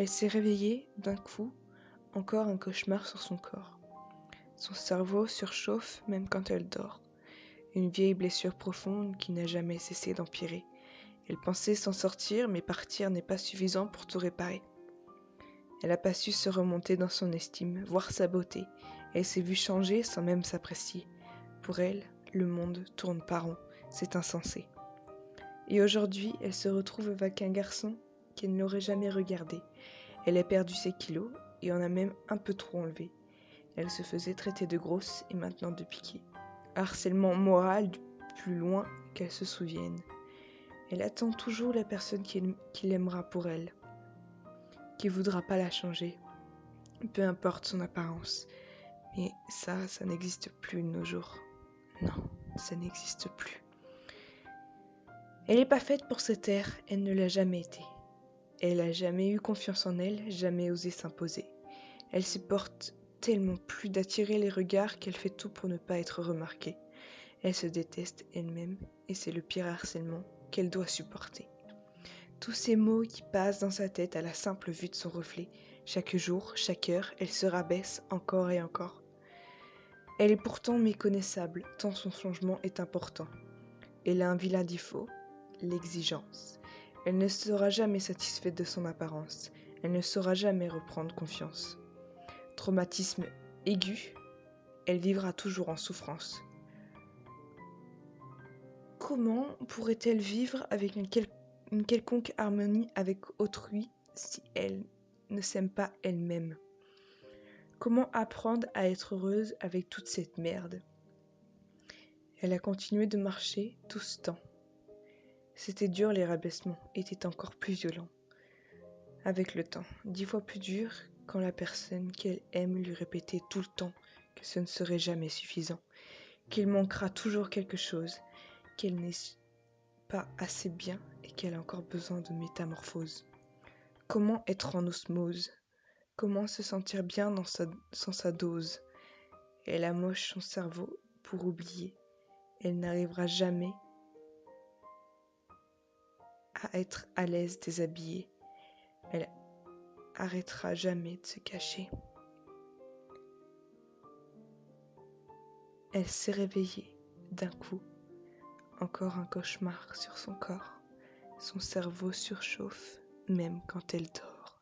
Elle s'est réveillée, d'un coup, encore un cauchemar sur son corps. Son cerveau surchauffe même quand elle dort. Une vieille blessure profonde qui n'a jamais cessé d'empirer. Elle pensait s'en sortir, mais partir n'est pas suffisant pour tout réparer. Elle n'a pas su se remonter dans son estime, voir sa beauté. Elle s'est vue changer sans même s'apprécier. Pour elle, le monde tourne pas rond, c'est insensé. Et aujourd'hui, elle se retrouve avec un garçon qu'elle n'aurait jamais regardé. Elle a perdu ses kilos et en a même un peu trop enlevé. Elle se faisait traiter de grosse et maintenant de piquée. Harcèlement moral du plus loin qu'elle se souvienne. Elle attend toujours la personne qui l'aimera pour elle, qui voudra pas la changer, peu importe son apparence. Mais ça n'existe plus de nos jours. Non, ça n'existe plus. Elle n'est pas faite pour cette terre, elle ne l'a jamais été. Elle n'a jamais eu confiance en elle, jamais osé s'imposer. Elle supporte tellement plus d'attirer les regards qu'elle fait tout pour ne pas être remarquée. Elle se déteste elle-même et c'est le pire harcèlement qu'elle doit supporter. Tous ces mots qui passent dans sa tête à la simple vue de son reflet. Chaque jour, chaque heure, elle se rabaisse encore et encore. Elle est pourtant méconnaissable, tant son changement est important. Elle a un vilain défaut, l'exigence. Elle ne sera jamais satisfaite de son apparence. Elle ne saura jamais reprendre confiance. Traumatisme aigu, elle vivra toujours en souffrance. Comment pourrait-elle vivre avec une quelconque harmonie avec autrui si elle ne s'aime pas elle-même? Comment apprendre à être heureuse avec toute cette merde? Elle a continué de marcher tout ce temps. C'était dur, les rabaissements étaient encore plus violents. Avec le temps, 10 fois plus dur quand la personne qu'elle aime lui répétait tout le temps que ce ne serait jamais suffisant, qu'il manquera toujours quelque chose, qu'elle n'est pas assez bien et qu'elle a encore besoin de métamorphose. Comment être en osmose? Comment se sentir bien sans sa dose? Elle amoche son cerveau pour oublier. Elle n'arrivera jamais à être à l'aise déshabillée. Elle arrêtera jamais de se cacher. Elle s'est réveillée d'un coup. Encore un cauchemar sur son corps. Son cerveau surchauffe même quand elle dort.